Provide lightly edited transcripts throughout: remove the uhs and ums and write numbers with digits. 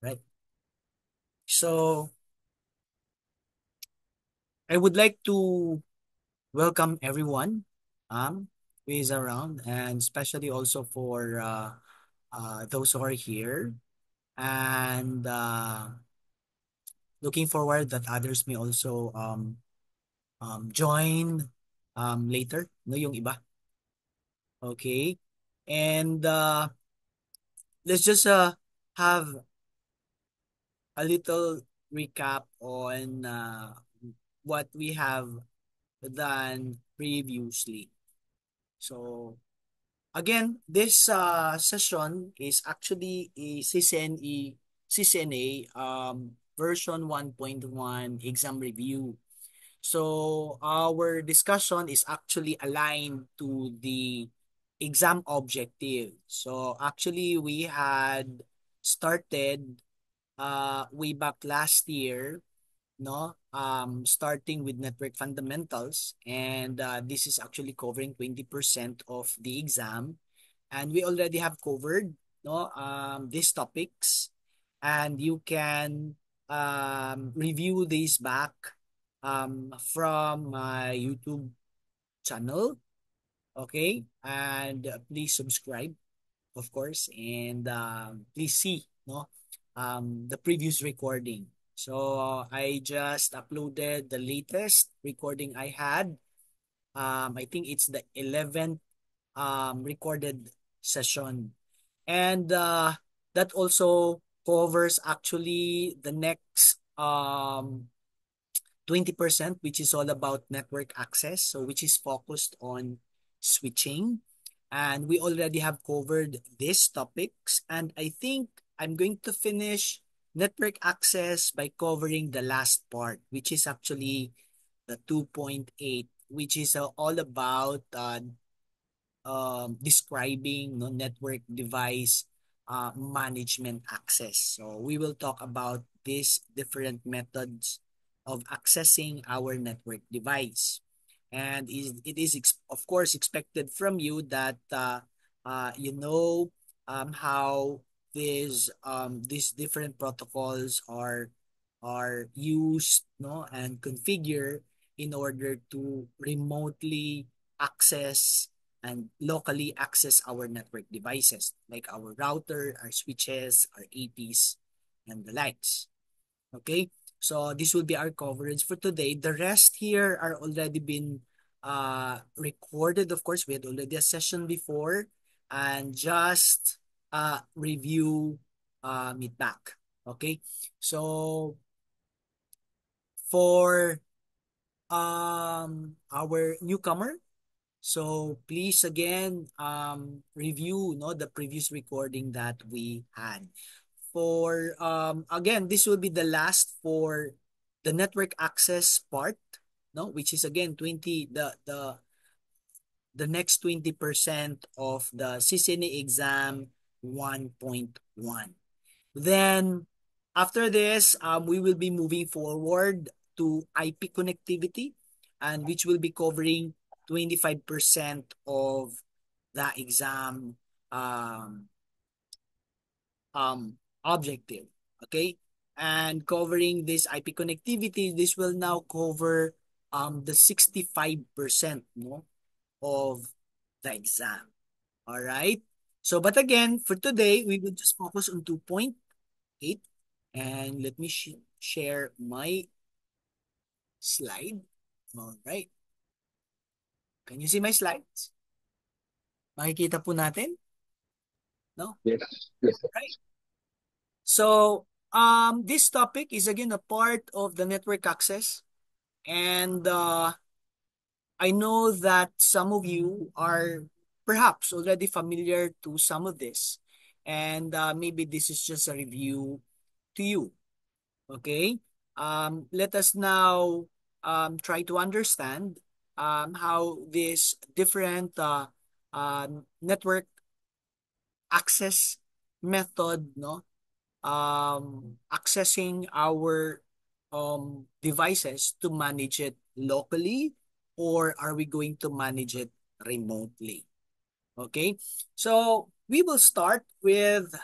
right? So I would like to welcome everyone who is around, and especially also for those who are here, and looking forward that others may also join later, no, yung iba. Okay? And let's just have a little recap on what we have done previously. So, again, this session is actually a CCNA version 1.1 exam review. So our discussion is actually aligned to the exam objective. So actually we had started way back last year, no? Starting with network fundamentals, and this is actually covering 20% of the exam, and we already have covered, no, these topics, and you can review these back from my YouTube channel. Okay, and please subscribe, of course, and please see, no, the previous recording. So I just uploaded the latest recording I had. I think it's the 11th recorded session, and that also covers actually the next 20%, which is all about network access, so which is focused on switching. And we already have covered these topics. And I think I'm going to finish network access by covering the last part, which is actually the 2.8, which is all about describing, no, network device management access. So we will talk about these different methods of accessing our network device. And it is of course expected from you that you know how these different protocols are used, no, and configure in order to remotely access and locally access our network devices like our router, our switches, our APs, and the likes. Okay, so this will be our coverage for today. The rest here are already been recorded. Of course, we had already a session before, and just review it back. Okay, so for our newcomer, so please again review, no, the previous recording that we had. For again, this will be the last for the network access part, no, which is again 20 the next 20% of the CCNA exam 1.1. Then after this, we will be moving forward to IP connectivity, and which will be covering 25% of the exam um, objective. Okay, and covering this IP connectivity, this will now cover the 65%, no, of the exam. All right. So, but again, for today, we will just focus on 2.8, and let me share my slide. All right. Can you see my slides? Makikita po natin? No? Yes, yes, sir. Right. So, this topic is again a part of the network access, and I know that some of you are perhaps already familiar to some of this, and maybe this is just a review to you. Okay? Let us now try to understand how this different network access method, no, accessing our devices to manage it locally, or are we going to manage it remotely? Okay, so we will start with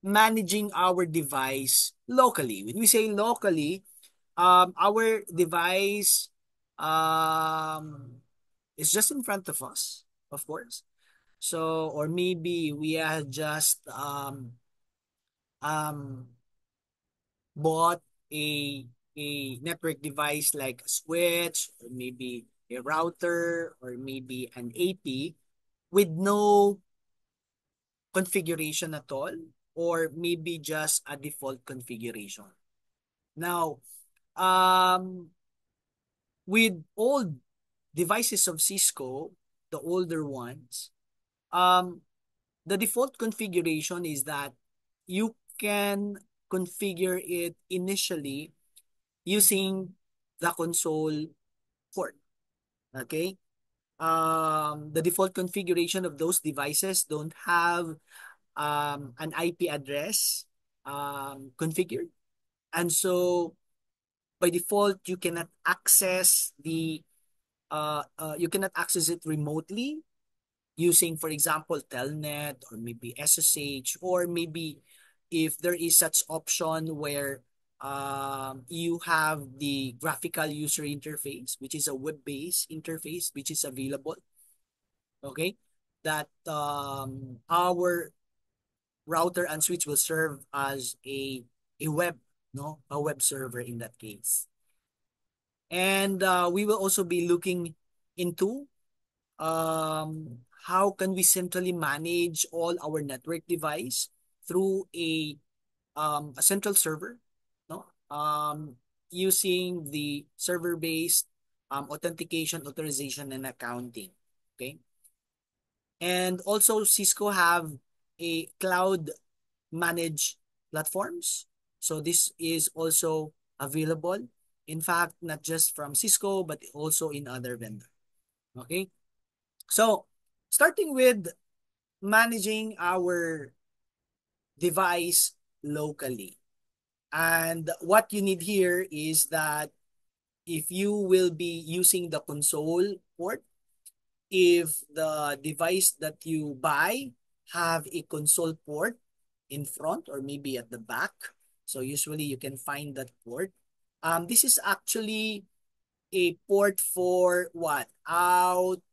managing our device locally. When we say locally, our device is just in front of us, of course. So, or maybe we are just um, bought a a network device like a switch, or maybe a router, or maybe an AP with no configuration at all, or maybe just a default configuration. Now, um, with old devices of Cisco, the older ones, um, the default configuration is that you can configure it initially using the console port. Okay? The default configuration of those devices don't have an IP address configured. And so by default, you cannot access it remotely using, for example, Telnet or maybe SSH, or maybe if there is such option where you have the graphical user interface, which is a web-based interface, which is available, okay, that our router and switch will serve as a web, no, a web server in that case. And we will also be looking into how can we centrally manage all our network device through a central server, no? Using the server-based authentication, authorization, and accounting. Okay. And also Cisco have a cloud managed platforms. So this is also available. In fact, not just from Cisco, but also in other vendors. Okay. So starting with managing our device locally. And what you need here is that if you will be using the console port, if the device that you buy have a console port in front or maybe at the back, so usually you can find that port. This is actually a port for what? Out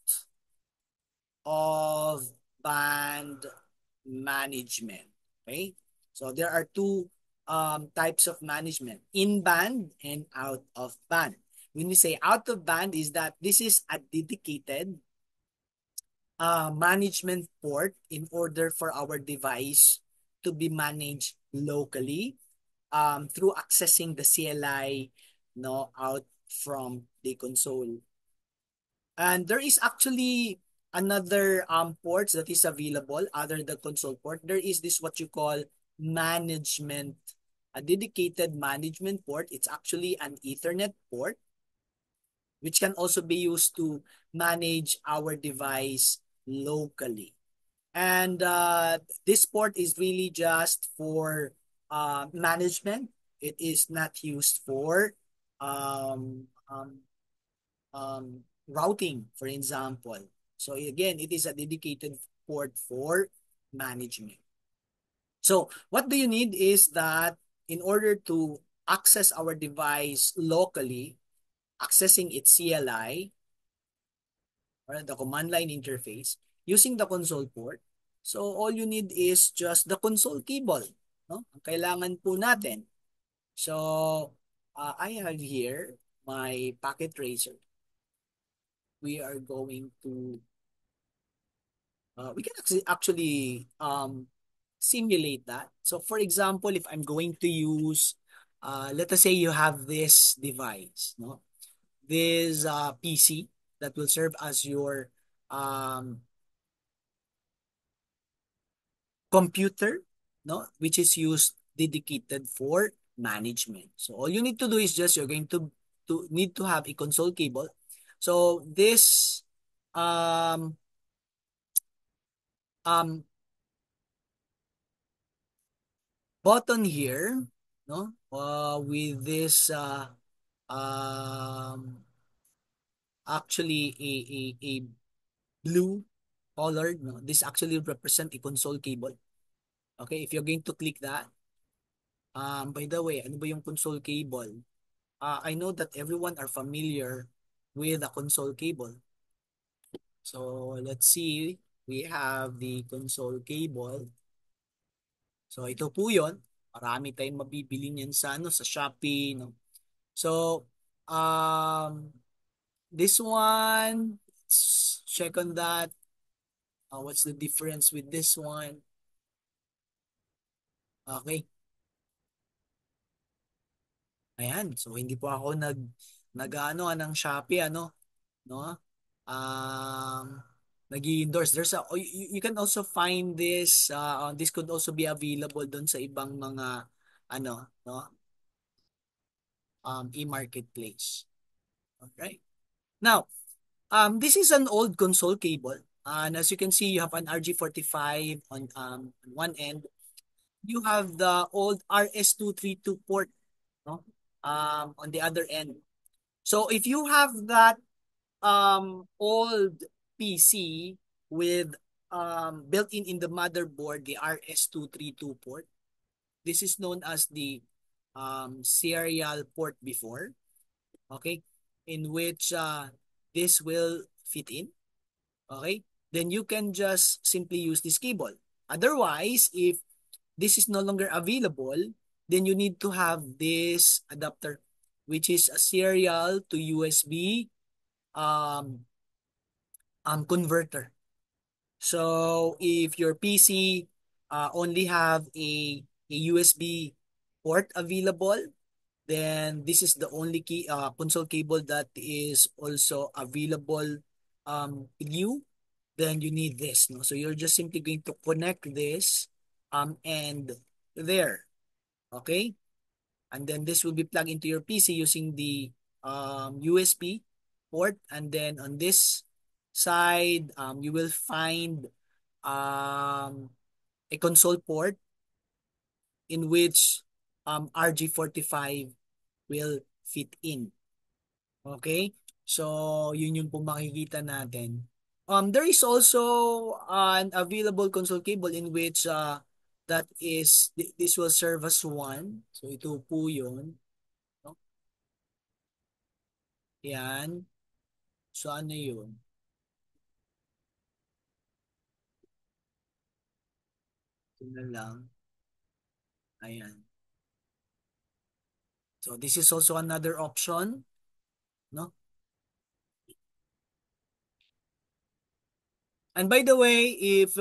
of band management. Okay? So there are two types of management, in band and out of band. When we say out of band is that this is a dedicated management port in order for our device to be managed locally through accessing the CLI, no, out from the console. And there is actually another ports that is available other the console port. There is this what you call management, a dedicated management port. It's actually an Ethernet port which can also be used to manage our device locally. And this port is really just for management. It is not used for um, um, routing, for example. So again, it is a dedicated port for management. So what do you need is that in order to access our device locally, accessing its CLI, or the command line interface, using the console port. So all you need is just the console cable. No? Ang kailangan po natin. So I have here my packet tracer. We are going to we can actually simulate that. So for example, if I'm going to use, let us say you have this device, no, this PC that will serve as your um, computer, no, which is used dedicated for management. So all you need to do is just you're going to need to have a console cable. So this um um button here, no, with this um actually a blue colored, no, this actually represent a console cable. Okay, if you're going to click that, by the way, ano ba yung console cable? I know that everyone are familiar with a console cable. So let's see, we have the console cable. So ito po 'yon. Marami tayong mabibili niyan sa sa Shopee, no. So um this one, let's check on that. What's the difference with this one? Okay. Ayan. So hindi po ako nag-ano ng Shopee no? Um nag-endorse. There's a you can also find this this could also be available doon sa ibang mga no e-marketplace. Alright. Now, this is an old console cable. And as you can see, you have an RG45 on one end. You have the old RS232 port, no? On the other end. So if you have that old PC with built-in in the motherboard, the RS232 port, this is known as the serial port before, okay, in which this will fit in, okay, then you can just simply use this cable. Otherwise, if this is no longer available, then you need to have this adapter, which is a serial to USB um, converter. So if your PC only have a USB port available, then this is the only console cable that is also available with you. Then you need this, no? So you're just simply going to connect this and there, okay? And then this will be plugged into your PC using the USB port. And then on this side, you will find a console port in which RG45 will fit in. Okay? So, yun yung po makikita natin. There is also an available console cable in which that is, this will serve as one. So, ito po yun. No? Yan. So, ano yun? Ito na lang. Ayan. So, this is also another option. No? And by the way, if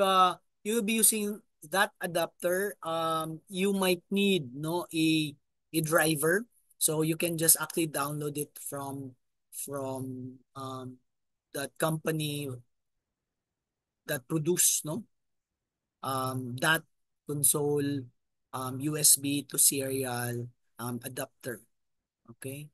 you'll be using that adapter, you might need a driver. So you can just actually download it from that company that produce that console USB to serial adapter. Okay?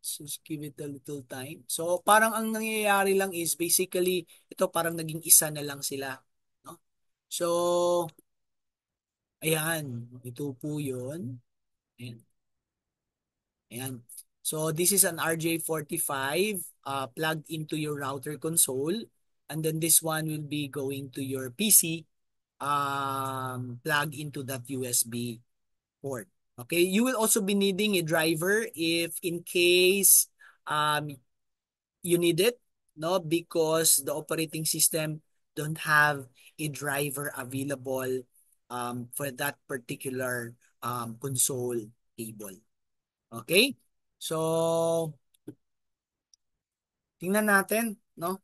So just give it a little time. So parang ang nangyayari lang is basically ito parang naging isa na lang sila, no? So ayan, ito po 'yun. Ayan. Ayan. So this is an RJ45 plugged into your router console, and then this one will be going to your PC plug into that USB port. Okay, you will also be needing a driver if in case um, you need it, no, because the operating system don't have a driver available for that particular console cable. Okay? So, tingnan natin, no?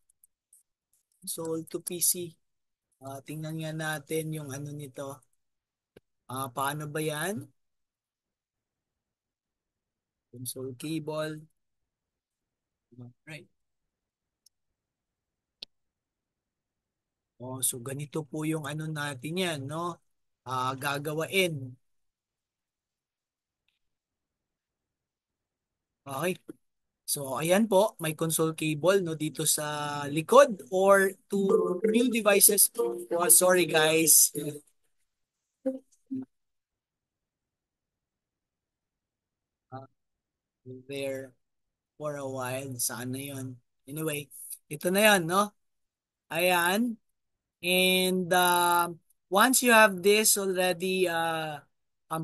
Console to PC. Tingnan nga natin yung ano nito. Paano ba yan? Console cable. Right. So ganito po yung ano natin yan, no? Gagawain. Okay. So ayan po, may console cable no dito sa likod or to new devices. Oh, sorry guys. Uh, there for a while. Saan na yun? Anyway, ito na yan, no? Ayan. And Once you have this already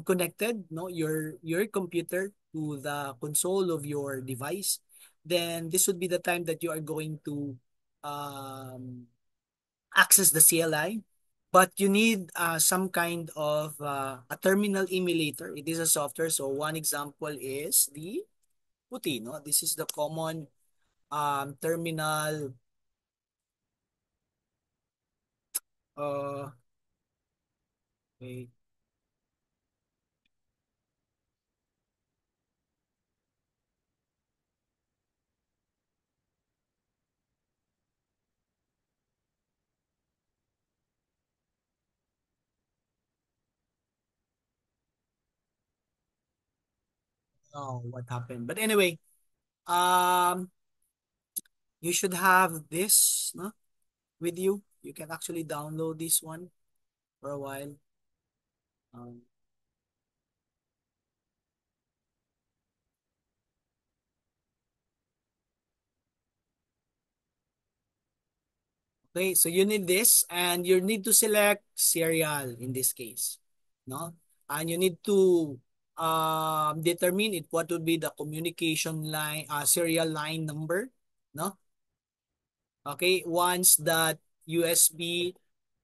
connected, no, your computer to the console of your device, then this would be the time that you are going to um, access the CLI. But you need some kind of a terminal emulator. It is a software. So one example is the PuTTY. No, this is the common terminal. Uh, wait, oh, what happened? But anyway, um, you should have this, no, with you. You can actually download this one for a while. Um, okay, so you need this, and you need to select serial in this case, no? And you need to determine it what would be the communication line, serial line number, no? Okay, once that USB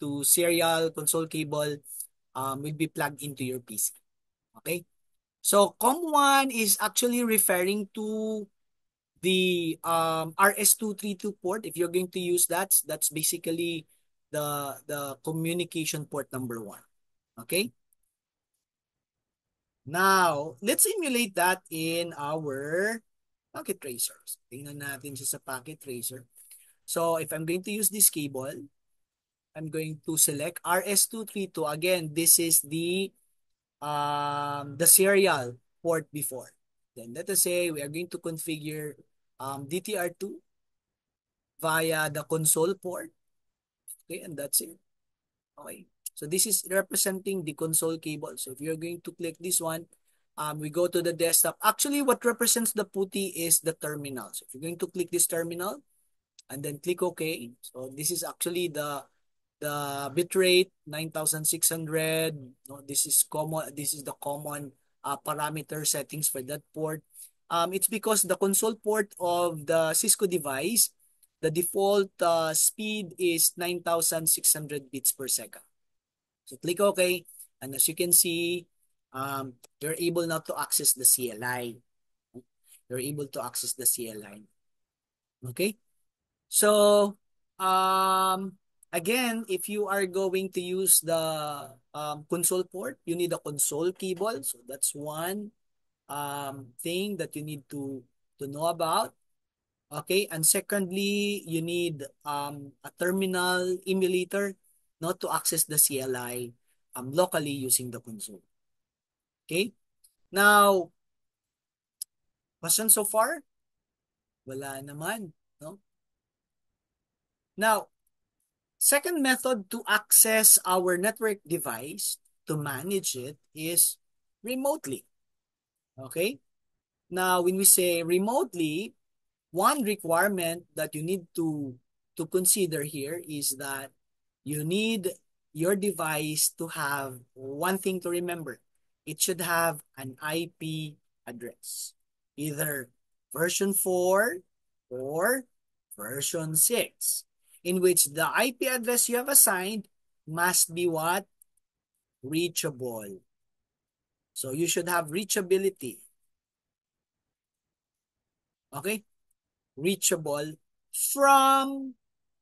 to serial console cable will be plugged into your PC. Okay? So COM1 is actually referring to the RS-232 port. If you're going to use that, that's basically the communication port number one. Okay? Now, let's emulate that in our packet tracers. Tingnan natin siya sa packet tracer. So, if I'm going to use this cable, I'm going to select RS-232. Again, this is the serial port before. Then let us say we are going to configure DTR2 via the console port. Okay, and that's it. Okay. So this is representing the console cable. So if you're going to click this one, we go to the desktop. Actually, what represents the PuTTY is the terminal. So if you're going to click this terminal and then click OK. So this is actually the bitrate 9600. No, this is common. This is the common parameter settings for that port. It's because the console port of the Cisco device, the default speed is 9600 bits per second. So click OK, and as you can see, you're able now to access the CLI. You're able to access the CLI. Okay. So, again, if you are going to use the console port, you need a console cable. So that's one thing that you need to know about. Okay, and secondly, you need a terminal emulator not to access the CLI locally using the console. Okay, now, question so far? Wala naman, no? Now, second method to access our network device to manage it is remotely. Okay? Now, when we say remotely, one requirement that you need to consider here is that you need your device to have one thing to remember. It should have an IP address, either version 4 or version 6, in which the IP address you have assigned must be what? Reachable. So you should have reachability. Okay? Reachable from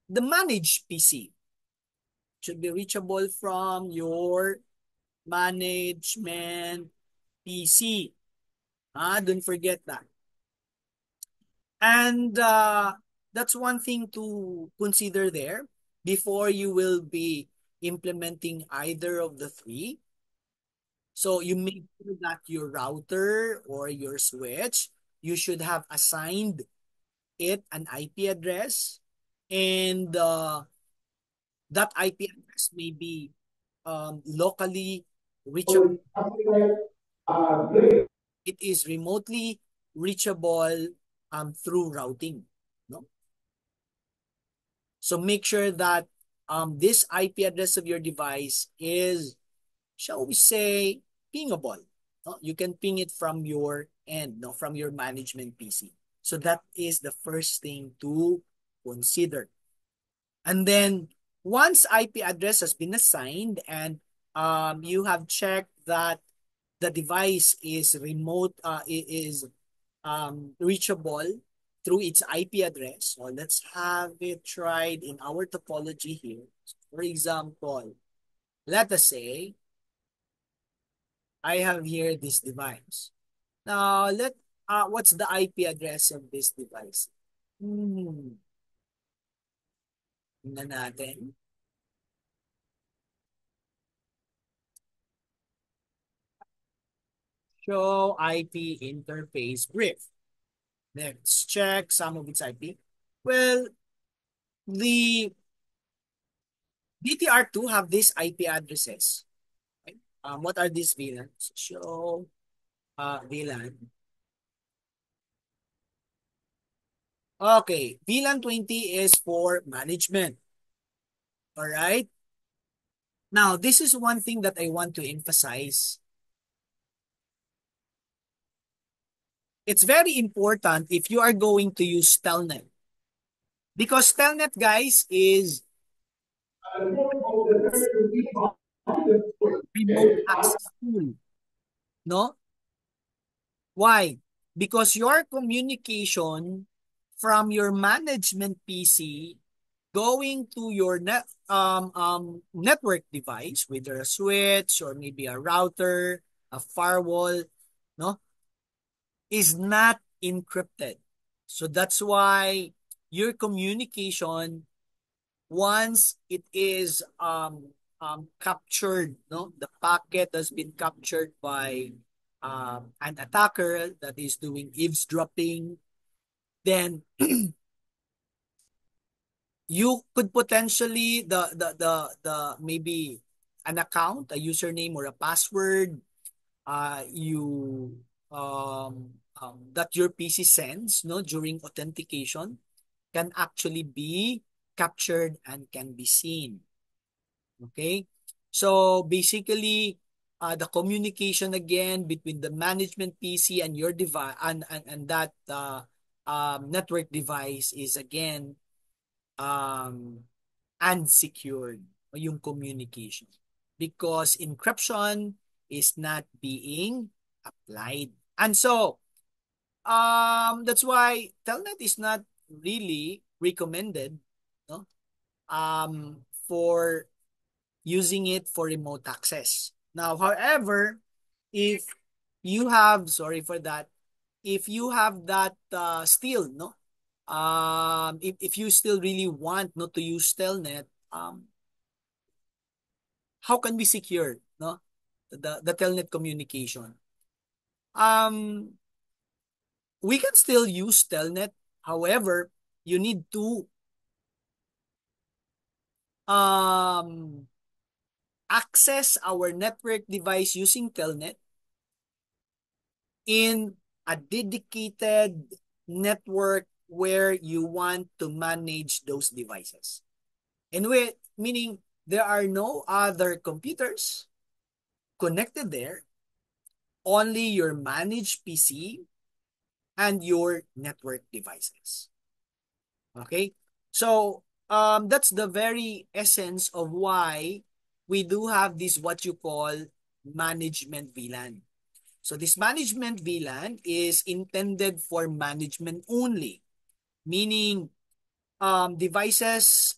the managed PC. Should be reachable from your management PC. Don't forget that. And that's one thing to consider there before you will be implementing either of the three. So you make sure that your router or your switch, you should have assigned it an IP address, and that IP address may be locally reachable. It is remotely reachable through routing. No? So make sure that this IP address of your device is, shall we say, pingable. No? You can ping it from your end, no, from your management PC. So that is the first thing to consider. And then once IP address has been assigned and you have checked that the device is remote, is reachable through its IP address. So let's have it tried in our topology here. So for example, let us say I have here this device. Now what's the IP address of this device? Tingnan natin. Show IP interface brief. Let's check some of its IP. Well, the DTR2 have these IP addresses. Right? What are these VLANs? Show VLAN. Okay, VLAN 20 is for management. All right. Now, this is one thing that I want to emphasize. It's very important if you are going to use Telnet. Because Telnet, guys, is remote access tool. No? Why? Because your communication from your management PC going to your network device, whether a switch or maybe a router, a firewall, no, is not encrypted. So that's why your communication, once it is captured, no, the packet has been captured by an attacker that is doing eavesdropping, then you could potentially the maybe an account, a username or a password you that your PC sends, no, during authentication can actually be captured and can be seen. Okay? So basically, the communication again between the management PC and your device and that network device is again um, unsecured yung communication because encryption is not being applied. And so, that's why Telnet is not really recommended, no? For using it for remote access. Now, however, if you have, sorry for that, if you have that still, no, if you still really want not to use Telnet, how can we secure, no, the Telnet communication? Um, we can still use Telnet. However, you need to um access our network device using Telnet in a dedicated network where you want to manage those devices. And with meaning there are no other computers connected there, only your managed PC and your network devices. Okay? So, that's the very essence of why we do have this what you call management VLAN. So this management VLAN is intended for management only, meaning devices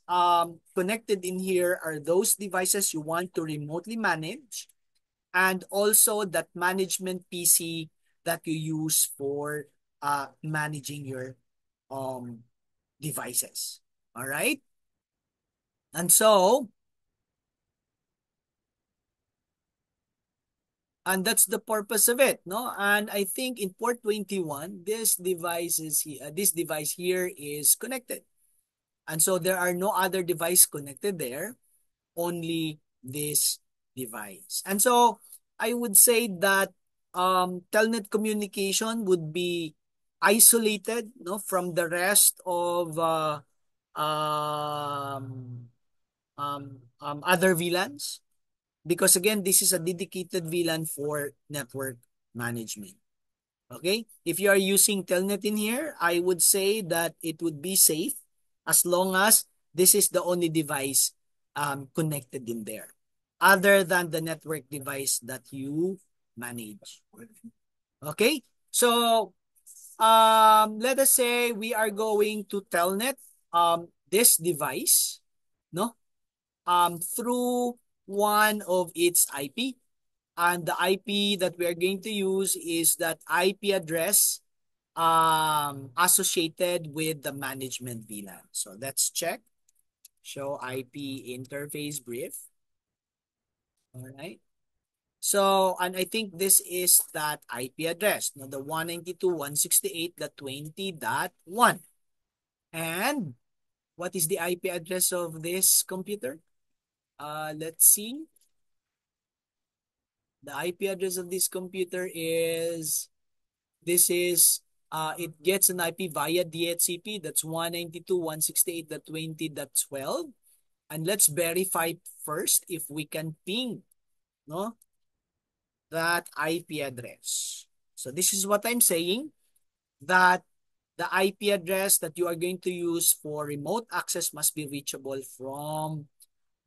connected in here are those devices you want to remotely manage and also that management PC that you use for managing your um, devices. All right? And so, and that's the purpose of it, no? And I think in port 21, this device here is connected. And so there are no other device connected there, only this device. And so I would say that Telnet communication would be isolated, no, from the rest of um, other VLANs, because again, this is a dedicated VLAN for network management. Okay, if you are using Telnet in here, I would say that it would be safe as long as this is the only device connected in there, other than the network device that you manage. Okay, so let us say we are going to Telnet this device, no, through one of its IP. And the IP that we are going to use is that IP address associated with the management VLAN. So let's check. Show IP interface brief. All right. So, and I think this is that IP address, no, the 192.168.20.1. And what is the IP address of this computer? Let's see. The IP address of this computer is, this is, it gets an IP via DHCP. That's 192.168.20.12. And let's verify first if we can ping, no, that IP address. So this is what I'm saying, that the IP address that you are going to use for remote access must be reachable from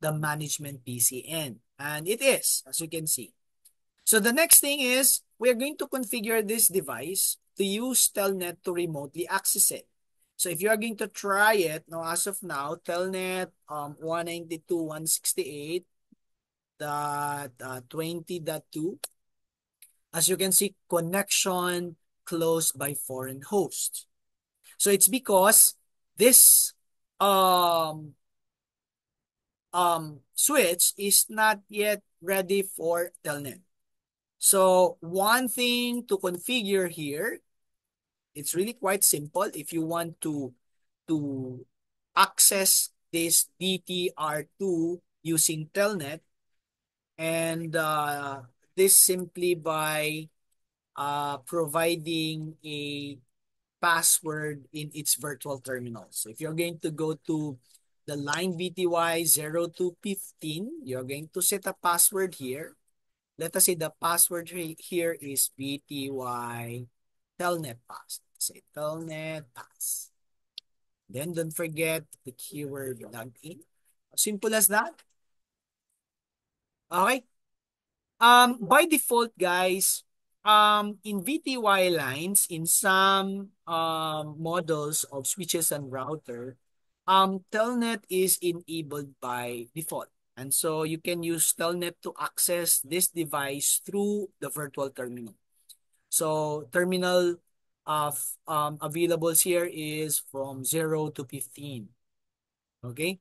the management PCN. And it is, as you can see. So the next thing is, we're going to configure this device to use Telnet to remotely access it. So if you are going to try it, now as of now, Telnet 192.168.20.2, as you can see, connection closed by foreign host. So it's because this switch is not yet ready for Telnet. So one thing to configure here, it's really quite simple. If you want to access this DTR2 using Telnet, and this simply by providing a password in its virtual terminal. So if you're going to go to the line VTY 0215, you're going to set a password here. Let us say the password here is VTY Telnet Pass. Say Telnet Pass. Then don't forget the keyword login. Simple as that. Okay. By default, guys, in VTY lines, in some models of switches and router, Telnet is enabled by default. And so you can use Telnet to access this device through the virtual terminal. So terminal of availables here is from 0 to 15. Okay.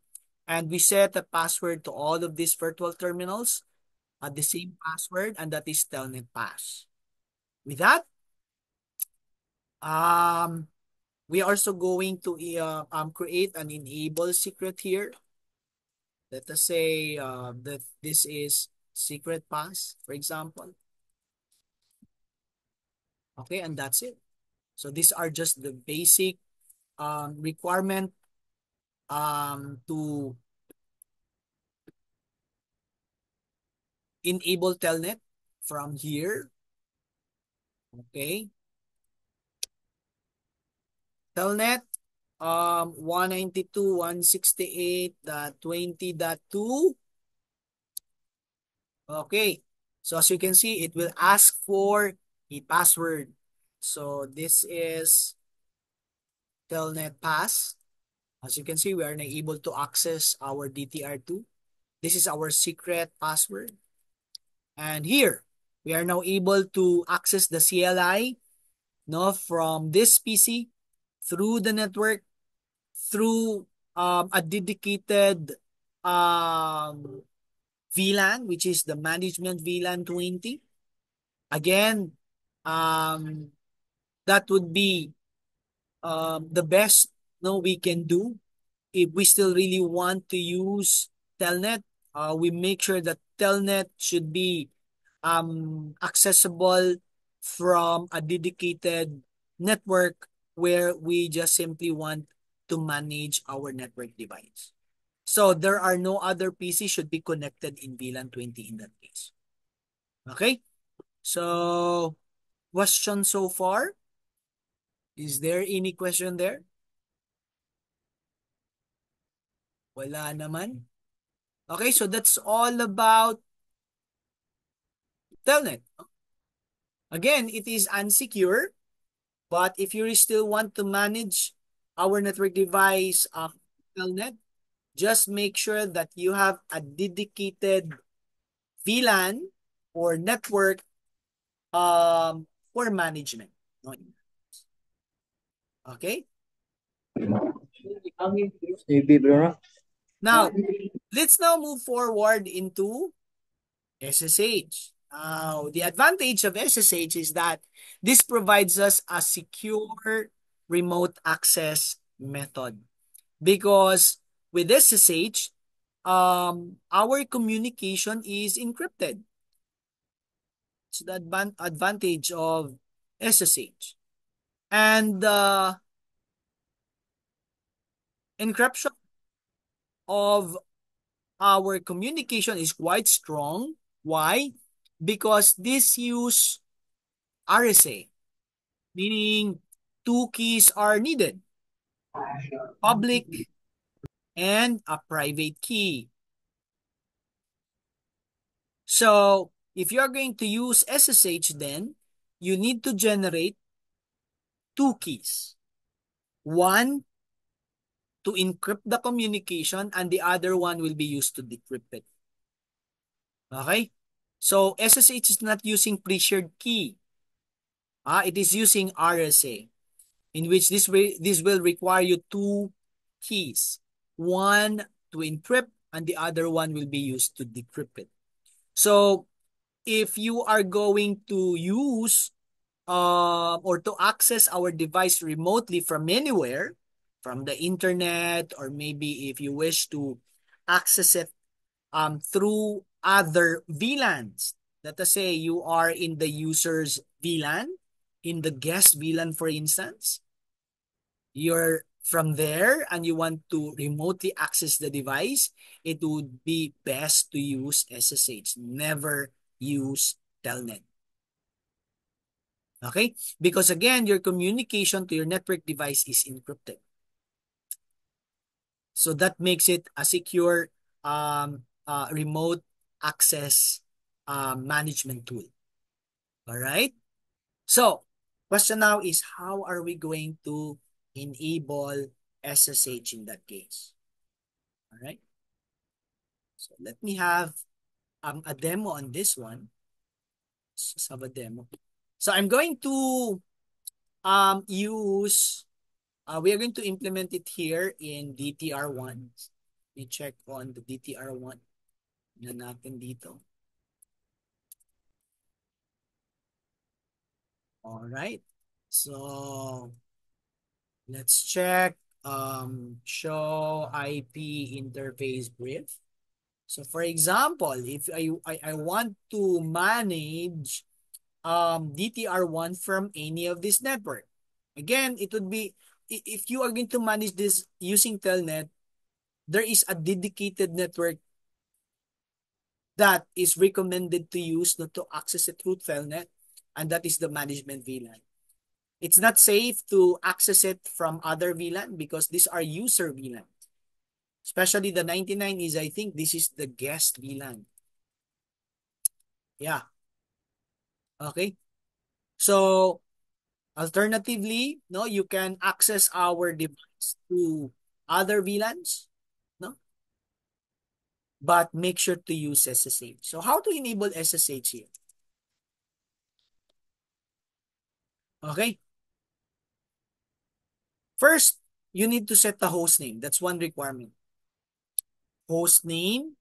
And we set a password to all of these virtual terminals at the same password, and that is Telnet Pass. With that, um, we are also going to create an enable secret here. Let us say that this is secret pass, for example. Okay, and that's it. So these are just the basic requirement to enable Telnet from here. Okay. Telnet 192.168.20.2. Okay. So as you can see, it will ask for a password. So this is Telnet Pass. As you can see, we are now able to access our DTR2. This is our secret password. And here, we are now able to access the CLI, no, from this PC through the network, through a dedicated VLAN, which is the management VLAN 20. Again, that would be the best, no, we can do. If we still really want to use Telnet, we make sure that Telnet should be accessible from a dedicated network where we just simply want to manage our network device. So there are no other PC should be connected in VLAN 20 in that case. Okay? So, question so far? Is there any question there? Wala naman. Okay, so that's all about Telnet. Again, it is unsecure, but if you still want to manage our network device Telnet, just make sure that you have a dedicated VLAN or network for management. Okay? Now, let's now move forward into SSH. Now, the advantage of SSH is that this provides us a secure remote access method because with SSH, our communication is encrypted. It's the advantage of SSH. And encryption of our communication is quite strong. Why? Because this use RSA, meaning two keys are needed, public and a private key. So if you're going to use SSH, then you need to generate two keys. One to encrypt the communication and the other one will be used to decrypt it. Okay? So SSH is not using pre-shared key. It is using RSA, in which this will require you two keys. One to encrypt and the other one will be used to decrypt it. So if you are going to use or to access our device remotely from anywhere, from the internet, or maybe if you wish to access it through other VLANs. Let us say you are in the user's VLAN, in the guest VLAN, for instance. You're from there and you want to remotely access the device, it would be best to use SSH. Never use Telnet. Okay? Because again, your communication to your network device is encrypted. So that makes it a secure remote access management tool. All right? So, question now is how are we going to enable SSH in that case? All right? So, let me have a demo on this one. Let's just have a demo. So, I'm going to use we are going to implement it here in DTR1. Let me check on the DTR1 na natin dito. All right. So let's check show IP interface brief. So for example, if I want to manage DTR1 from any of this network. Again, it would be if you are going to manage this using Telnet, there is a dedicated network that is recommended to use not to access it through Telnet, and that is the management VLAN. It's not safe to access it from other VLAN because these are user VLAN. Especially the 99 is, I think this is the guest VLAN. Yeah. Okay. So alternatively, no, you can access our device to other VLANs, no? But make sure to use SSH. So how to enable SSH here? Okay. First, you need to set the host name. That's one requirement. Host name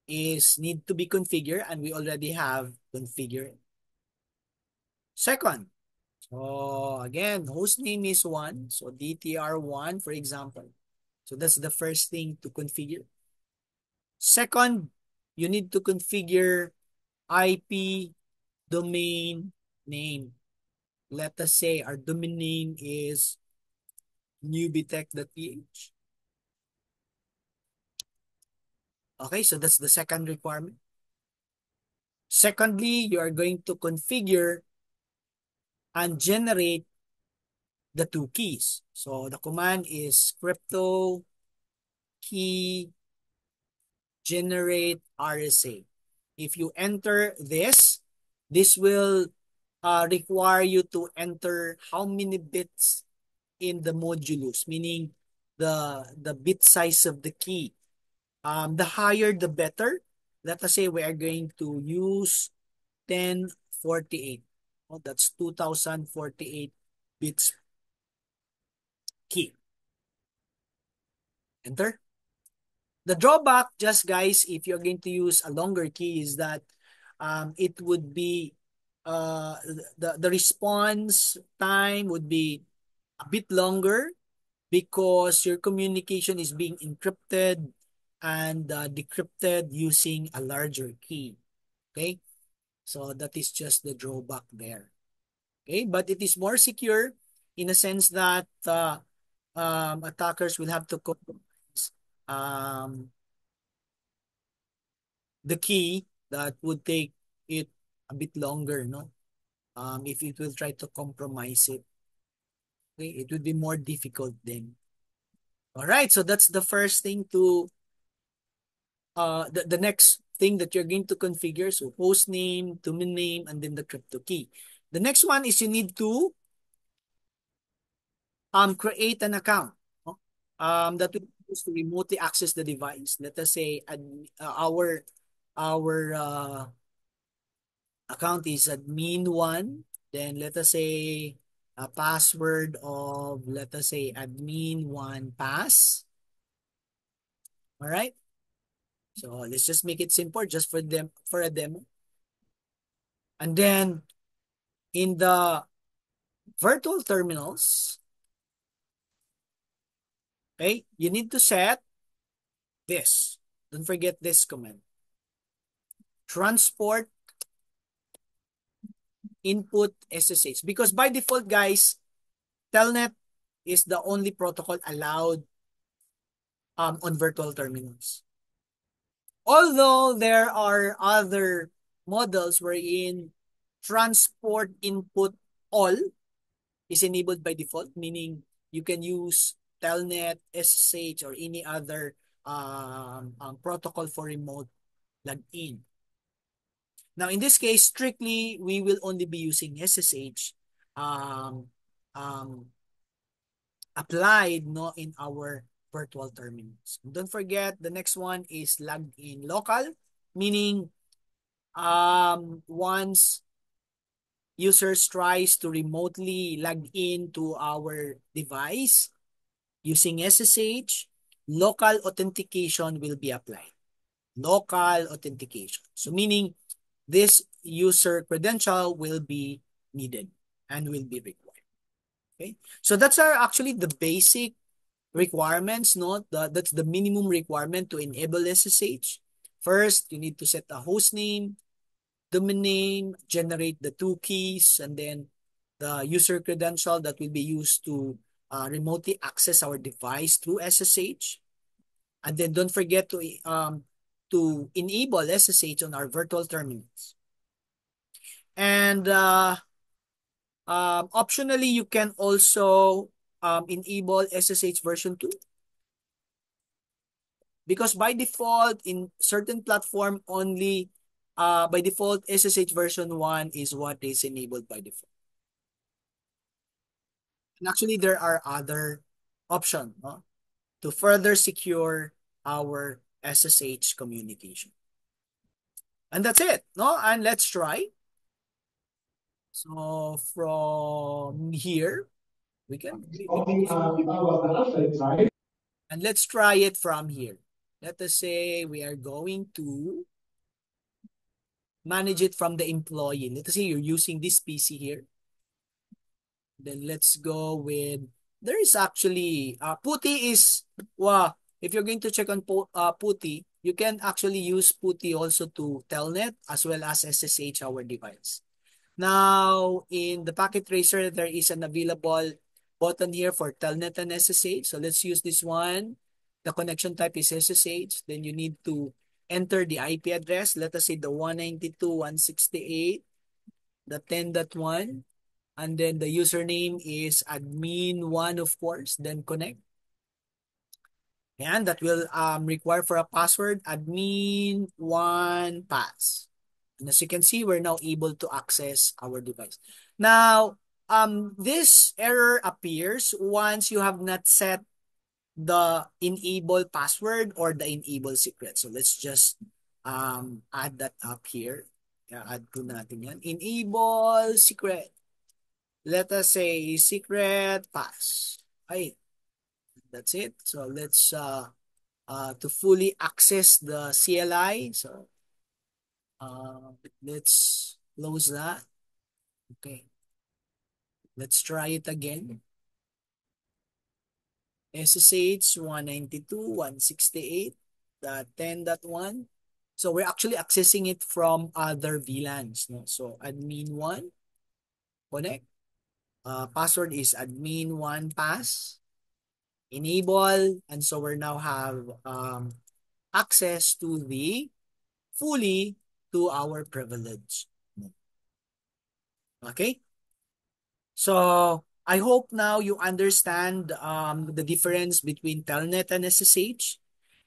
is need to be configured and we already have configured. Second, so again, host name is one. So DTR1, for example. So that's the first thing to configure. Second, you need to configure IP domain name. Let us say our domain name is newbitech.ph. Okay, so that's the second requirement. Secondly, you are going to configure and generate the two keys. So the command is crypto key generate RSA. If you enter this, this will require you to enter how many bits in the modulus, meaning the bit size of the key. The higher, the better. Let us say we are going to use 1048. Oh, that's 2048 bits key. Enter. The drawback, just guys, if you're going to use a longer key, is that it would be the response time would be a bit longer because your communication is being encrypted and decrypted using a larger key. Okay, so that is just the drawback there. Okay, but it is more secure in a sense that attackers will have to compromise um, the key that would take it a bit longer, no? If it will try to compromise it, okay, it would be more difficult then. All right, so that's the first thing to the next thing that you're going to configure. So host name, domain name, and then the crypto key. The next one is you need to create an account, no? That we use to remotely access the device. Let us say our account is admin1, then let us say a password of, let us say, admin1 pass. All right. So let's just make it simple just for them for a demo. And then in the virtual terminals, okay, you need to set this. Don't forget this command. Transport input SSH. Because by default, guys, Telnet is the only protocol allowed on virtual terminals. Although there are other models wherein transport input all is enabled by default, meaning you can use Telnet, SSH, or any other protocol for remote login. Now, in this case, strictly, we will only be using SSH um, um, applied no in our virtual terminals. And don't forget, the next one is logged in local, meaning once users tries to remotely log in to our device using SSH, local authentication will be applied. Local authentication. So meaning this user credential will be needed and will be required. Okay. So that's actually the basic requirements, no? That's the minimum requirement to enable SSH. First, you need to set a host name, domain name, generate the two keys, and then the user credential that will be used to remotely access our device through SSH. And then don't forget to enable SSH on our virtual terminals. And optionally, you can also enable SSH version 2. Because by default, in certain platform only, by default, SSH version 1 is what is enabled by default. And actually, there are other options, no, to further secure our SSH communication. And that's it, no? And let's try. So from here, we can just and let's try it from here. Let us say we are going to manage it from the employee. Let us say you're using this PC here. Then let's go with, there is actually, PuTTY is, well, if you're going to check on PuTTY, you can actually use PuTTY also to Telnet as well as SSH our device. Now, in the Packet Tracer, there is an available button here for Telnet and SSH. So let's use this one. The connection type is SSH. Then you need to enter the IP address. Let us say the 192.168, the 10.1, and then the username is admin1, of course, then connect. And that will require for a password admin1 pass. And as you can see, we're now able to access our device. Now, this error appears once you have not set the enable password or the enable secret. So let's just add that up here. Yeah, add to natin yan. Enable secret. Let us say secret pass. Ay, that's it. So let's to fully access the CLI. So uh, let's close that. Okay. Let's try it again. SSH 192.168.10.1. So we're actually accessing it from other VLANs. No? So admin1 connect. Password is admin1 pass. Enable. And so we now have access to the fully to our privilege. Okay? So I hope now you understand the difference between Telnet and SSH.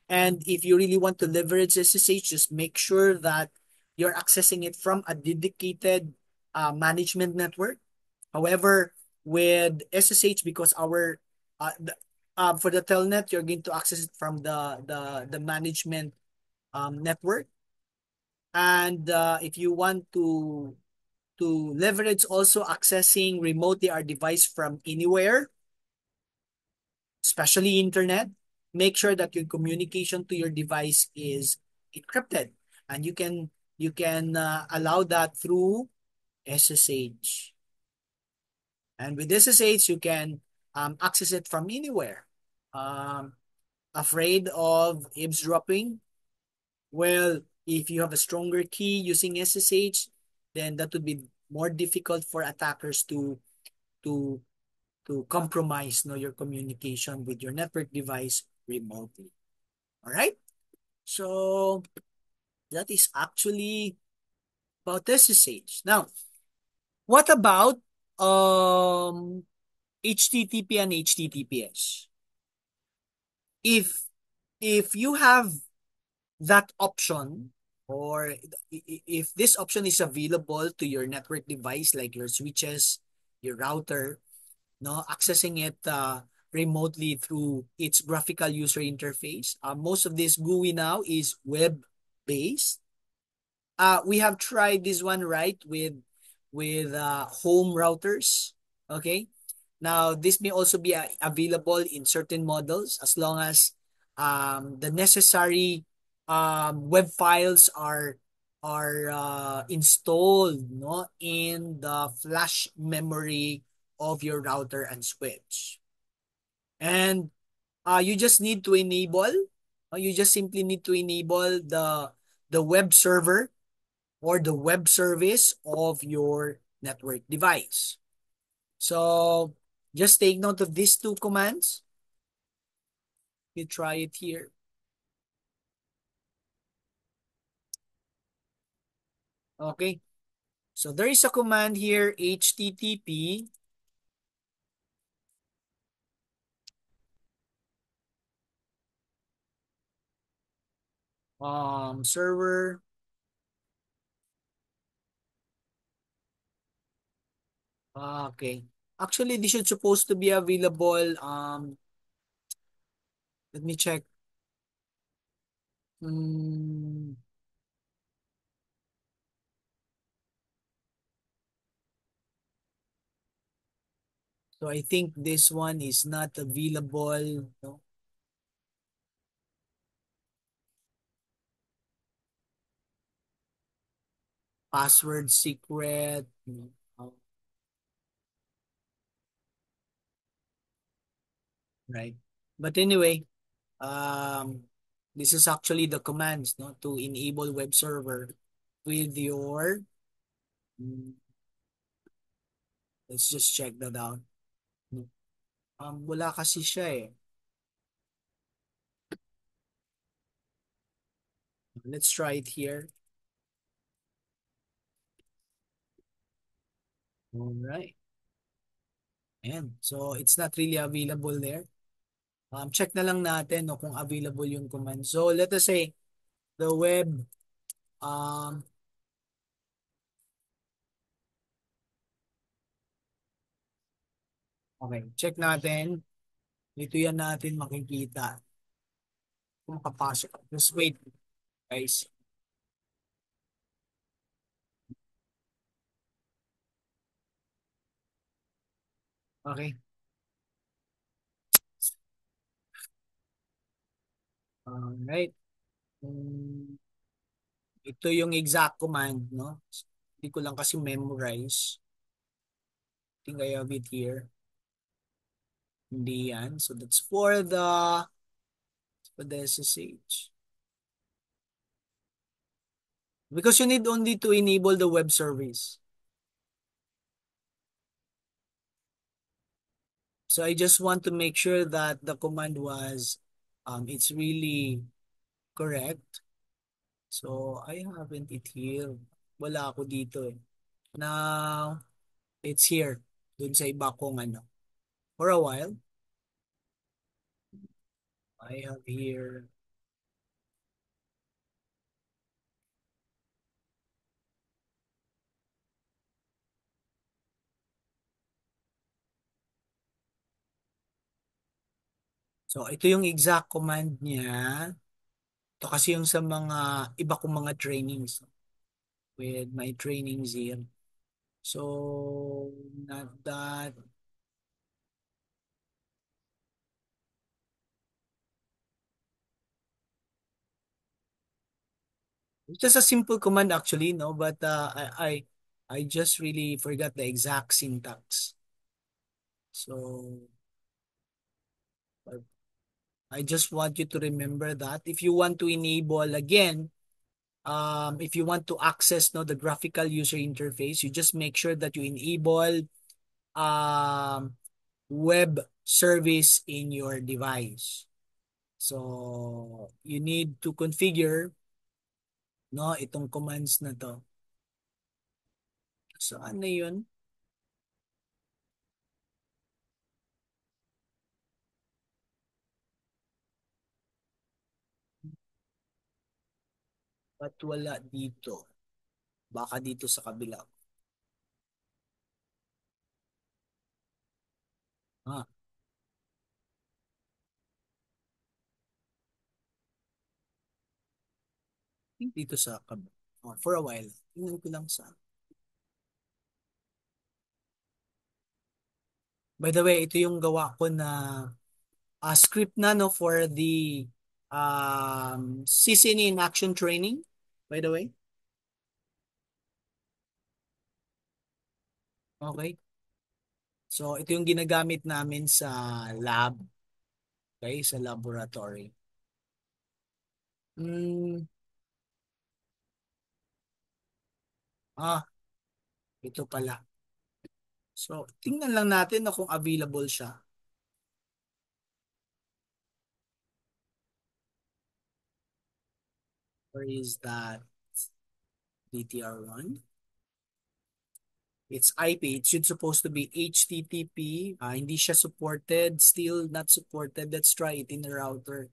And if you really want to leverage SSH, just make sure that you're accessing it from a dedicated management network. However, with SSH, because for the Telnet, you're going to access it from the management network. And if you want to leverage also accessing remotely our device from anywhere, especially internet, make sure that your communication to your device is encrypted, and you can allow that through SSH. And with SSH, you can access it from anywhere. Um, Afraid of eavesdropping? Well, if you have a stronger key using SSH, then that would be more difficult for attackers to to compromise your communication with your network device remotely. All right? So that is actually about SSH. Now, what about HTTP and HTTPS? If if you have that option, or if this option is available to your network device like your switches, your router, no, accessing it remotely through its graphical user interface. Most of this GUI now is web based. We have tried this one, right, with home routers. Okay. Now this may also be available in certain models as long as the necessary web files are installed, no, in the flash memory of your router and switch. And you just need to enable, you just simply need to enable the web server or the web service of your network device. So just take note of these two commands. You try it here. Okay. So there is a command here, HTTP server. Okay. Actually, this should supposed to be available. Let me check. Hmm. So I think this one is not available. No? Password secret. No. Right. But anyway, um, this is actually the commands, no, to enable web server with your. mm, Let's just check that out. Wala kasi siya eh. Let's try it here. All right. Ayan. So, it's not really available there. Check na lang natin no, kung available yung command. So, let us say, the web, um, okay, check natin. Dito yan natin makikita kung makapasok. Just wait, guys. Okay. Alright. Um, ito yung exact command, no? Hindi ko lang kasi memorize. I think I have it here. Hindi yan. So that's for the SSH. Because you need only to enable the web service. So I just want to make sure that the command was it's really correct. So I haven't it here. Wala ako dito eh. Now it's here. Dun sa iba kong ano. For a while, I have here. So ito yung exact command niya. Ito kasi yung sa mga iba kong mga trainings with my trainings here. So not that. It's just a simple command actually, no? But I just really forgot the exact syntax. So I just want you to remember that if you want to enable again, if you want to access no the graphical user interface, you just make sure that you enable um, web service in your device. So you need to configure no itong commands na to. So ano yun? Ba't wala dito? Baka dito sa kabila. Ah, dito sa kabila. Oh, for a while. Tingnan ko lang sa. By the way, ito yung gawa ko na script na no for the CCNA in action training. By the way. Okay. So ito yung ginagamit namin sa lab. Okay, sa laboratory. Hmm, ito pala. So, tingnan lang natin na kung available siya. Or is that DTR1? It's IP. It should supposed to be HTTP. Hindi siya supported. Still not supported. Let's try it in the router.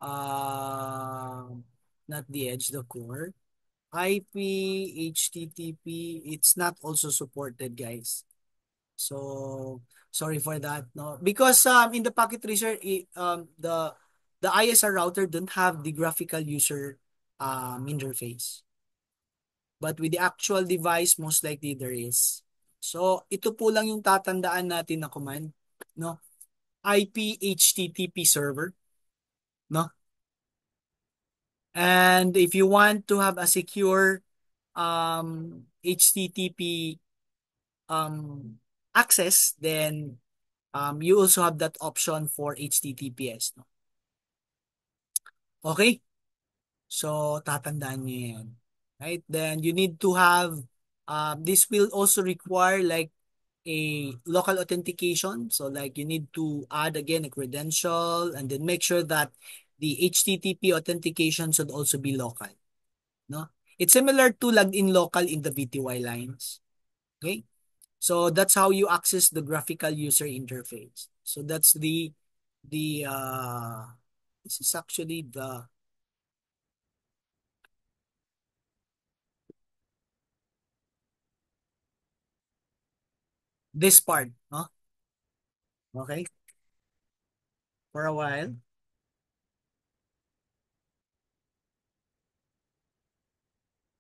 Uh, Not the edge, the core. IP, HTTP, it's not also supported, guys. So sorry for that, no, because in the packet tracer, the ISR router don't have the graphical user interface, but with the actual device, most likely there is. So ito po lang yung tatandaan natin na command, no? IP HTTP server, no? And if you want to have a secure HTTP access, then you also have that option for HTTPS. No? Okay? So, tatandaan nyo yan. Right? Then, you need to have, this will also require like a local authentication. So, like you need to add again a credential and then make sure that the HTTP authentication should also be local. No? It's similar to logged in local in the VTY lines. Okay? So that's how you access the graphical user interface. So that's the this is actually the this part, no? Okay? For a while.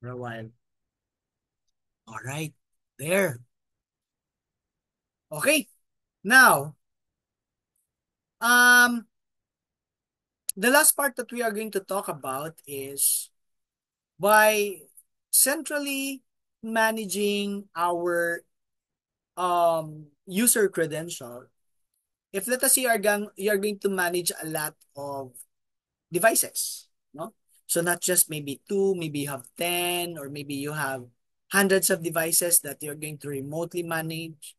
For a while. All right. There. Okay. Now, um the last part that we are going to talk about is by centrally managing our user credential. If let us say you are going to manage a lot of devices, no? So not just maybe two, maybe you have 10, or maybe you have hundreds of devices that you're going to remotely manage.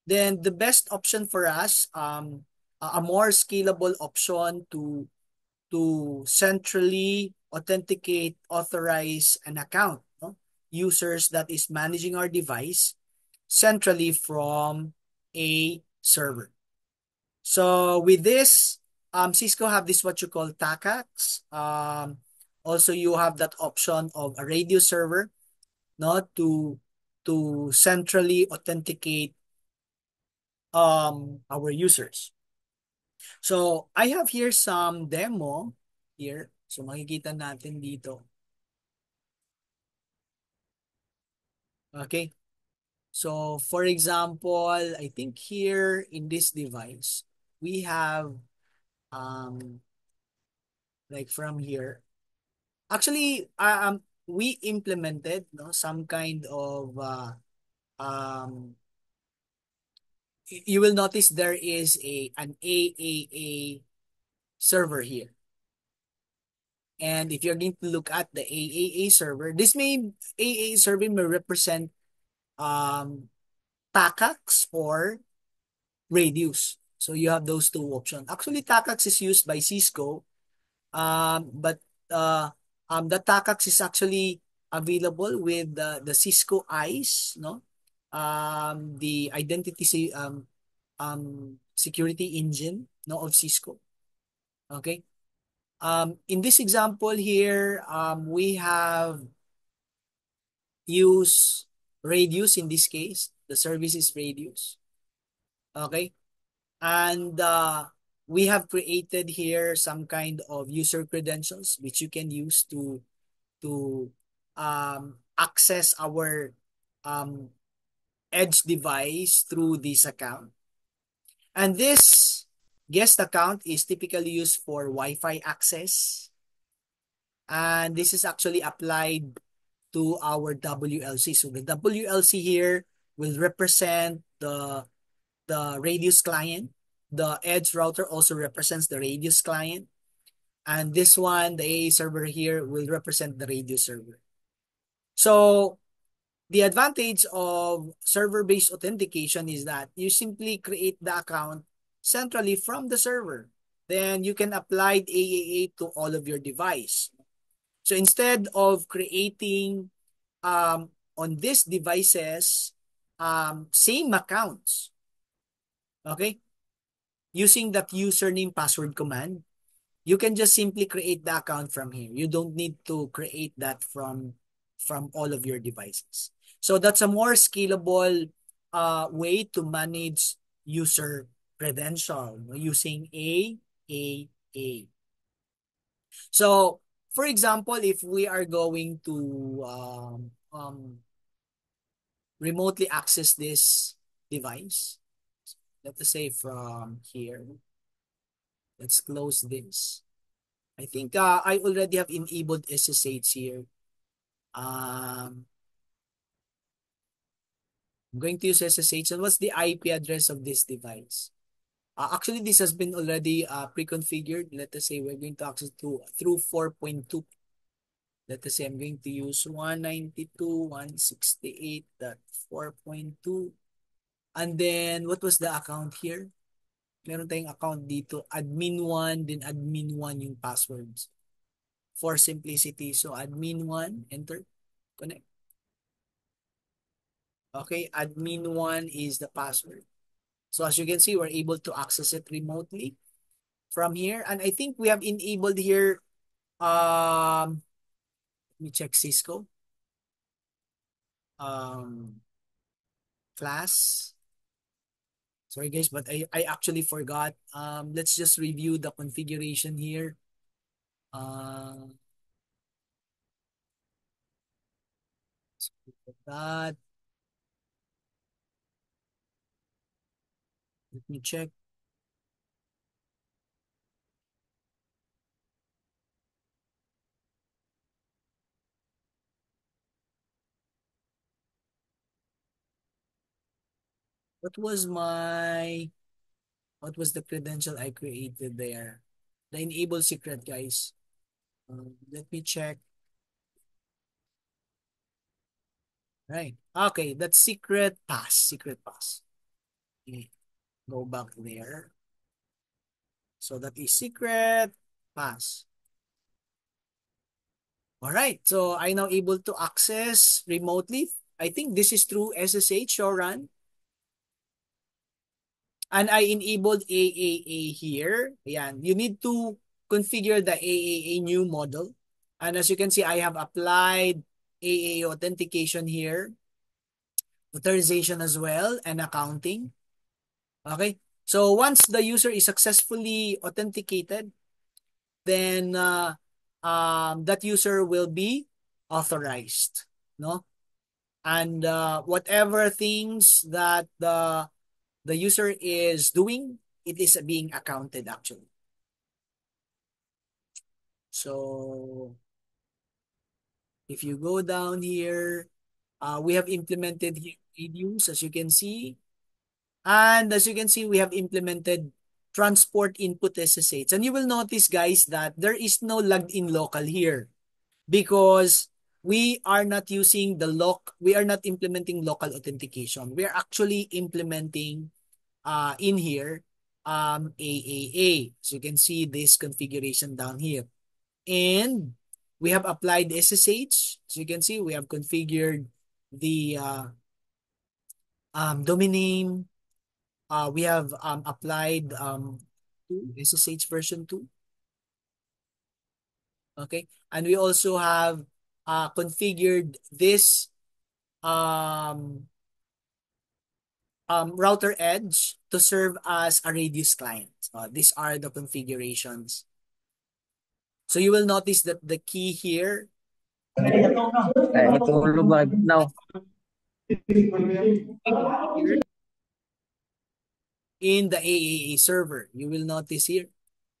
Then the best option for us, a more scalable option to centrally authenticate, authorize an account, no? Users that is managing our device centrally from a server. So with this, Cisco have this what you call TACACS. Also, you have that option of a radio server, no, to centrally authenticate our users. So I have here some demo here. So makikita natin dito. Okay. So for example, I think here in this device, we have um like from here. Actually, we implemented, no, some kind of um you will notice there is an AAA server here. And if you're going to look at the AAA server, this may AAA server may represent um TACACS or Radius. So you have those two options. Actually, TACACS is used by Cisco, but uh, the TACACS is actually available with the Cisco ICE, no? The identity security engine, no, of Cisco. Okay. In this example here, we have used Radius in this case. The service is Radius. Okay. And we have created here some kind of user credentials which you can use to access our um, edge device through this account. And this guest account is typically used for Wi-Fi access. And this is actually applied to our WLC. So the WLC here will represent the Radius client. The Edge router also represents the Radius client. And this one, the AA server here, will represent the Radius server. So the advantage of server-based authentication is that you simply create the account centrally from the server. Then you can apply AAA to all of your device. So instead of creating on these devices same accounts, okay, using that username password command, you can just simply create the account from here. You don't need to create that from all of your devices. So that's a more scalable way to manage user credential using AAA. So for example, if we are going to remotely access this device, let us say from here, let's close this. I think I already have enabled SSH here. I'm going to use SSH. And what's the IP address of this device? Actually, this has been already pre-configured. Let us say we're going to access to through 4.2. Let us say I'm going to use 192.168.4.2. And then what was the account here? Meron tayong account dito, admin1, then admin1 yung passwords. For simplicity, so admin1, enter, connect. Okay, admin1 is the password. So as you can see, we're able to access it remotely from here. And I think we have enabled here, let me check Cisco, um, class. Sorry guys, but I actually forgot. Let's just review the configuration here. Uh, that, let me check. What was my, what was the credential I created there? The enable secret, guys. Let me check. Right. Okay, that's secret pass. Secret pass. Okay, go back there. So that is secret pass. All right. So I now able to access remotely. I think this is through SSH or run. And I enabled AAA here. Ayan. You need to configure the AAA new model. And as you can see, I have applied AAA authentication here, authorization as well, and accounting. Okay. So once the user is successfully authenticated, then that user will be authorized, no? And whatever things that the user is doing, it is being accounted actually. So if you go down here, we have implemented here reviews, as you can see. And as you can see, we have implemented transport input SSH. And you will notice, guys, that there is no logged in local here because we are not using the we are not implementing local authentication. We are actually implementing in here AAA. So you can see this configuration down here. And we have applied SSH. So you can see we have configured the domain name. We have applied SSH version 2. Okay. And we also have configured this um, router edge to serve as a Radius client. These are the configurations. So you will notice that the key here here in the AAA server, you will notice here.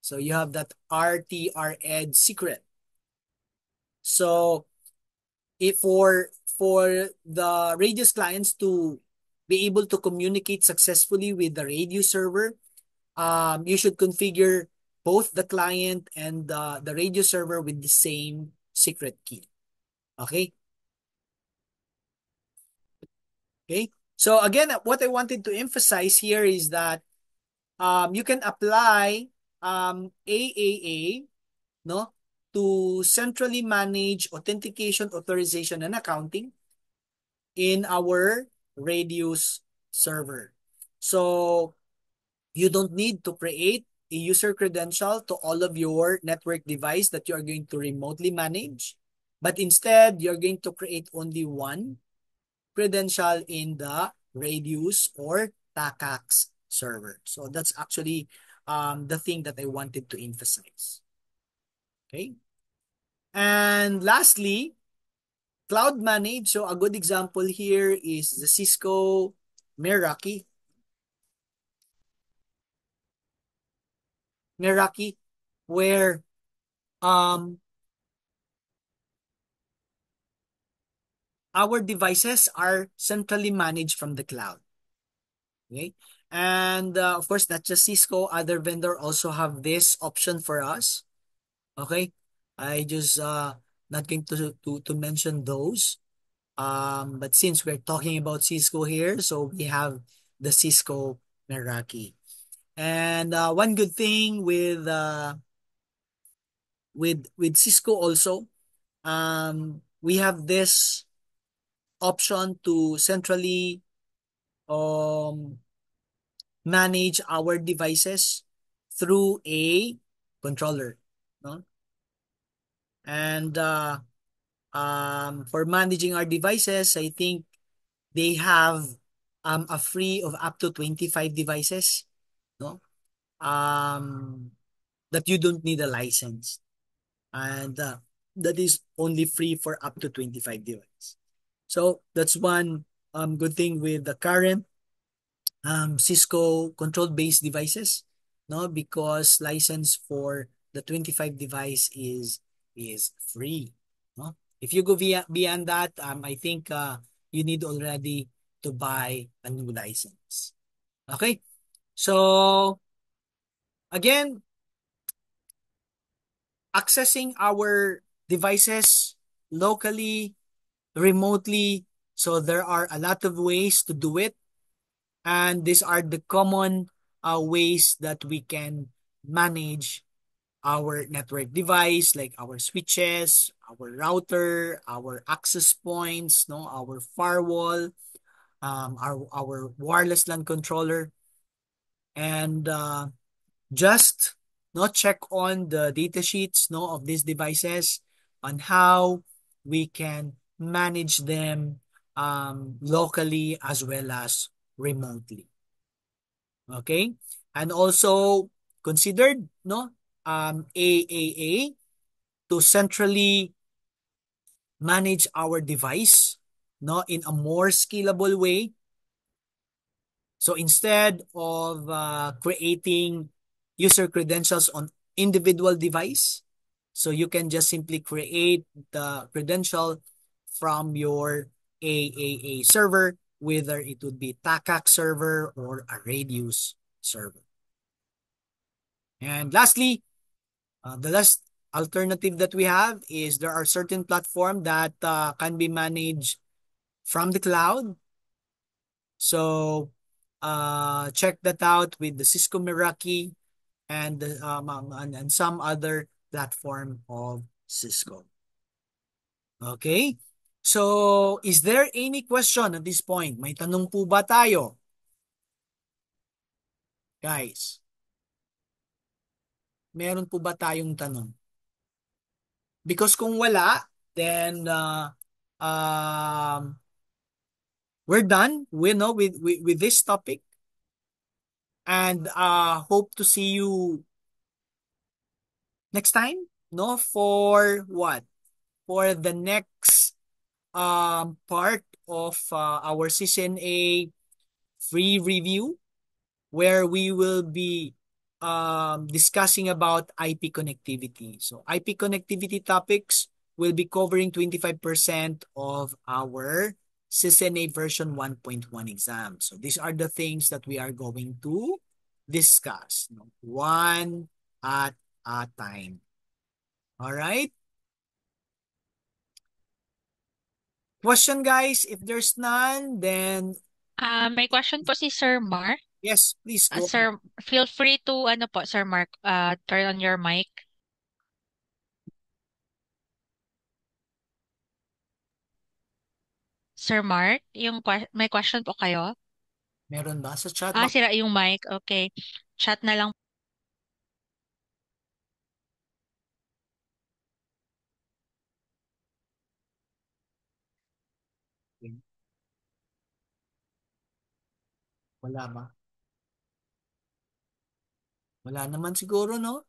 So you have that RTR edge secret. So if for the Radius clients to be able to communicate successfully with the Radius server, you should configure both the client and the Radius server with the same secret key. Okay? Okay? So again, what I wanted to emphasize here is that you can apply AAA, no, to centrally manage authentication, authorization, and accounting in our Radius server. So you don't need to create a user credential to all of your network device that you are going to remotely manage, but instead you're going to create only one credential in the Radius or TACAX server. So that's actually the thing that I wanted to emphasize. Okay. And lastly, cloud manage. So a good example here is the Cisco Meraki. Meraki, where um, our devices are centrally managed from the cloud. Okay. And of course, not just Cisco, other vendor also have this option for us. Okay. I just not going to mention those. But since we're talking about Cisco here, so we have the Cisco Meraki. And one good thing with Cisco also, we have this option to centrally um, manage our devices through a controller, no? And for managing our devices, I think they have a free of up to 25 devices, no? Um, that you don't need a license. And that is only free for up to 25 devices. So that's one good thing with the current Cisco control-based devices, no? Because license for the 25 device is free, no? If you go beyond that, I think you need already to buy a new license. Okay, so again, accessing our devices locally, remotely. So there are a lot of ways to do it. And these are the common ways that we can manage our network device, like our switches, our router, our access points, no, our firewall, our wireless LAN controller, and just no check on the data sheets, no, of these devices on how we can manage them locally as well as remotely. Okay, and also considered, no, AAA to centrally manage our device, no, in a more scalable way. So instead of creating user credentials on individual device, so you can just simply create the credential from your AAA server, whether it would be TACAC server or a Radius server. And lastly, the last alternative that we have is there are certain platform that can be managed from the cloud. So check that out with the Cisco Meraki and some other platform of Cisco. Okay? So, is there any question at this point? May tanong po ba tayo, guys? Meron po ba tayong tanong? Because kung wala, then we're done. We know with this topic, and hope to see you next time. No, for what? For the next part of our season A free review, where we will be discussing about IP connectivity. So IP connectivity topics will be covering 25% of our CCNA version 1.1 exam. So these are the things that we are going to discuss, no? One at a time. All right? Question, guys? If there's none, then May question po si Sir Mark. yes, please go ahead. Sir, feel free to, ano po, Sir Mark, turn on your mic. Sir Mark, may question po kayo? Meron ba sa chat box? Sira yung mic. Okay. Chat na lang. Wala ba? Wala naman siguro, no?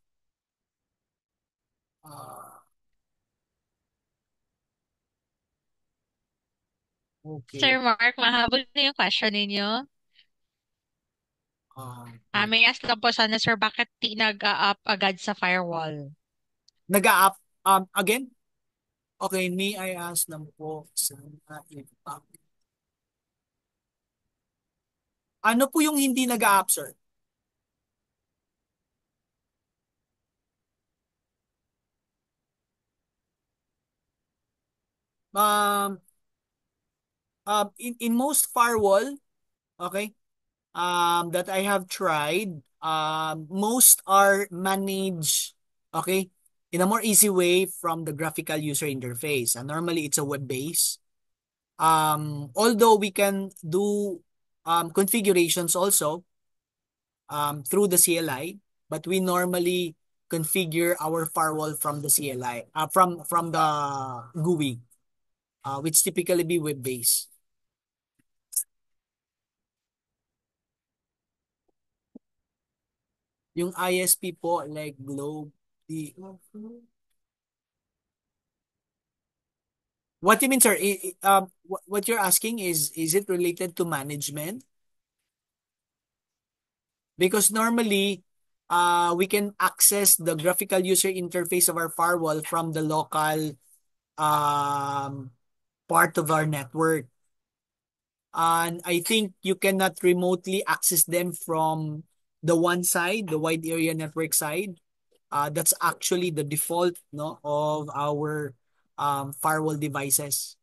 Ah, okay. Sir Mark, mahabol na yung question ninyo. Okay. May ask lang po sana, Sir, bakit di nag-up agad sa firewall? Nag-a-up, again? Okay, may I ask lang po sana if, ano po yung hindi nag-a-up, sir? Um, in most firewall, okay, that I have tried, most are managed, okay, in a more easy way from the graphical user interface. And normally it's a web base. Although we can do configurations also through the CLI, but we normally configure our firewall from the CLI, from the GUI, which typically be web based. Yung ISP po, like Globe, the what you mean, sir? What you're asking is it related to management? Because normally, we can access the graphical user interface of our firewall from the local um, part of our network. And I think you cannot remotely access them from the one side, the wide area network side. That's actually the default, no, of our firewall devices.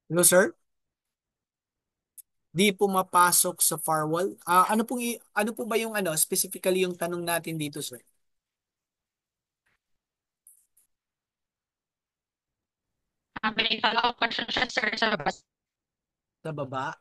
No, sir? Di pumapasok sa firewall. Ano po ba yung specifically yung tanong natin dito, sir? May follow-up question siya, sir, sa baba. Sa baba?